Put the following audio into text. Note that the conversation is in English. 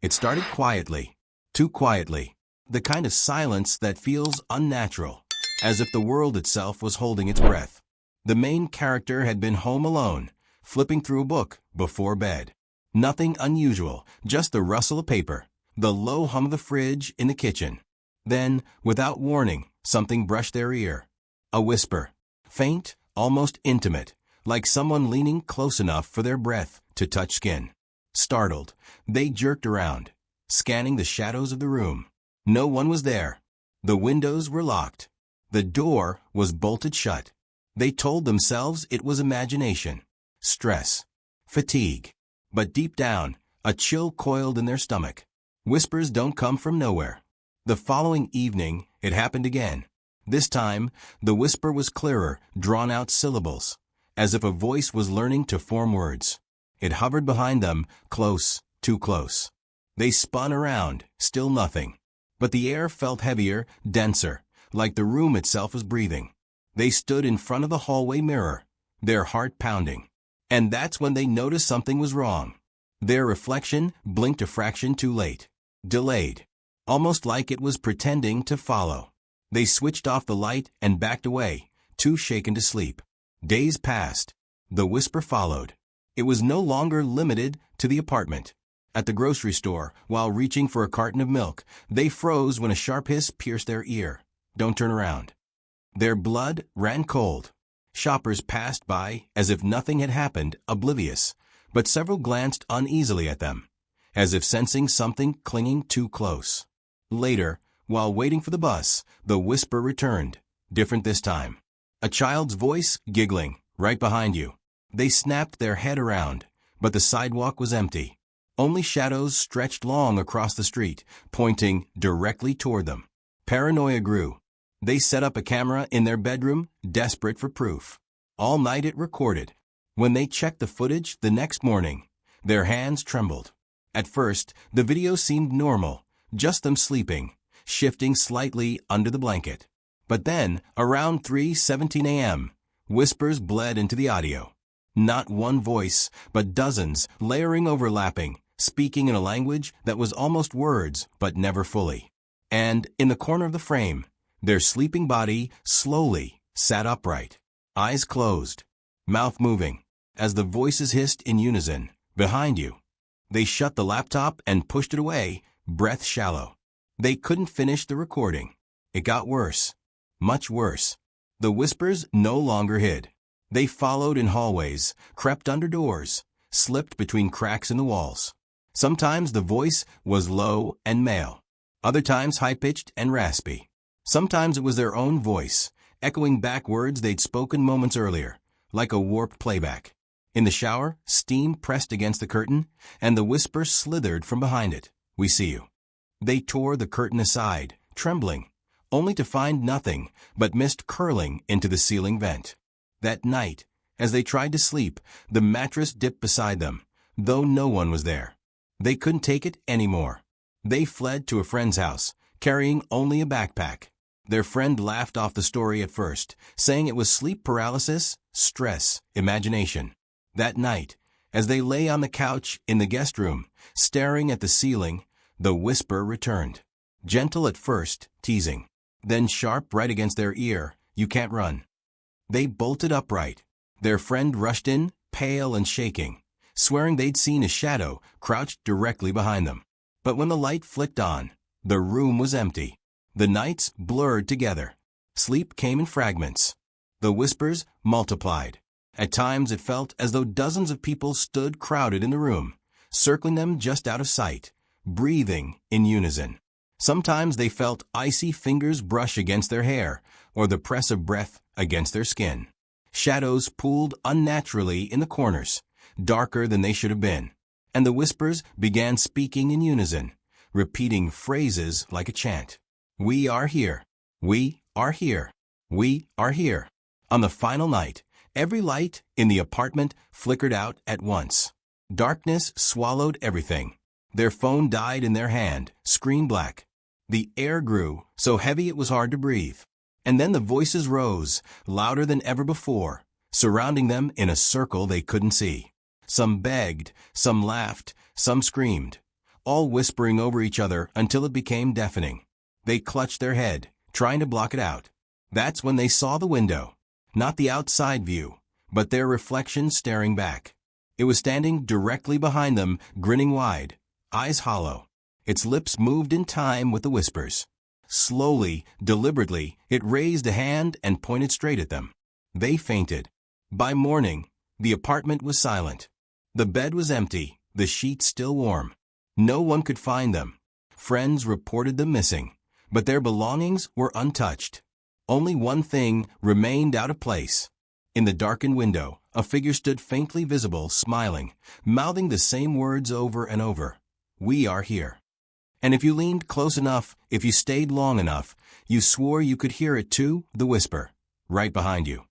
It started quietly, too quietly, the kind of silence that feels unnatural, as if the world itself was holding its breath. The main character had been home alone, flipping through a book before bed. Nothing unusual, just the rustle of paper, the low hum of the fridge in the kitchen. Then, without warning, something brushed their ear. A whisper, faint, almost intimate, like someone leaning close enough for their breath to touch skin. Startled, they jerked around, scanning the shadows of the room. No one was there. The windows were locked. The door was bolted shut. They told themselves it was imagination, stress, fatigue. But deep down, a chill coiled in their stomach. Whispers don't come from nowhere. The following evening, it happened again. This time, the whisper was clearer, drawn-out syllables, as if a voice was learning to form words. It hovered behind them, close, too close. They spun around, still nothing. But the air felt heavier, denser, like the room itself was breathing. They stood in front of the hallway mirror, their heart pounding. And that's when they noticed something was wrong. Their reflection blinked a fraction too late. Delayed. Almost like it was pretending to follow. They switched off the light and backed away, too shaken to sleep. Days passed. The whisper followed. It was no longer limited to the apartment. At the grocery store, while reaching for a carton of milk, they froze when a sharp hiss pierced their ear. Don't turn around. Their blood ran cold. Shoppers passed by as if nothing had happened, oblivious, but several glanced uneasily at them, as if sensing something clinging too close. Later, while waiting for the bus, the whisper returned, different this time. A child's voice giggling, right behind you. They snapped their head around, but the sidewalk was empty. Only shadows stretched long across the street, pointing directly toward them. Paranoia grew. They set up a camera in their bedroom, desperate for proof. All night it recorded. When they checked the footage the next morning, their hands trembled. At first, the video seemed normal, just them sleeping, shifting slightly under the blanket. But then, around 3:17 a.m., whispers bled into the audio. Not one voice, but dozens, layering overlapping, speaking in a language that was almost words, but never fully. And, in the corner of the frame, their sleeping body slowly sat upright, eyes closed, mouth moving, as the voices hissed in unison, behind you. They shut the laptop and pushed it away, breath shallow. They couldn't finish the recording. It got worse, much worse. The whispers no longer hid. They followed in hallways, crept under doors, slipped between cracks in the walls. Sometimes the voice was low and male, other times high-pitched and raspy. Sometimes it was their own voice, echoing back words they'd spoken moments earlier, like a warped playback. In the shower, steam pressed against the curtain, and the whisper slithered from behind it. We see you. They tore the curtain aside, trembling, only to find nothing but mist curling into the ceiling vent. That night, as they tried to sleep, the mattress dipped beside them, though no one was there. They couldn't take it anymore. They fled to a friend's house, carrying only a backpack. Their friend laughed off the story at first, saying it was sleep paralysis, stress, imagination. That night, as they lay on the couch in the guest room, staring at the ceiling, the whisper returned. Gentle at first, teasing. Then sharp right against their ear, you can't run. They bolted upright. Their friend rushed in, pale and shaking, swearing they'd seen a shadow crouched directly behind them. But when the light flicked on, the room was empty. The nights blurred together. Sleep came in fragments. The whispers multiplied. At times it felt as though dozens of people stood crowded in the room, circling them just out of sight, breathing in unison. Sometimes they felt icy fingers brush against their hair, or the press of breath against their skin. Shadows pooled unnaturally in the corners, darker than they should have been, and the whispers began speaking in unison, repeating phrases like a chant. We are here. We are here. We are here. On the final night, every light in the apartment flickered out at once. Darkness swallowed everything. Their phone died in their hand, screen black. The air grew, so heavy it was hard to breathe. And then the voices rose, louder than ever before, surrounding them in a circle they couldn't see. Some begged, some laughed, some screamed. all whispering over each other until it became deafening. They clutched their head, trying to block it out. That's when they saw the window. Not the outside view, but their reflection staring back. It was standing directly behind them, grinning wide, eyes hollow. Its lips moved in time with the whispers. Slowly, deliberately, it raised a hand and pointed straight at them. They fainted. By morning, the apartment was silent. The bed was empty, the sheets still warm. No one could find them. Friends reported them missing, but their belongings were untouched. Only one thing remained out of place. In the darkened window, a figure stood faintly visible, smiling, mouthing the same words over and over. "We are here." And if you leaned close enough, if you stayed long enough, you swore you could hear it too, the whisper, right behind you.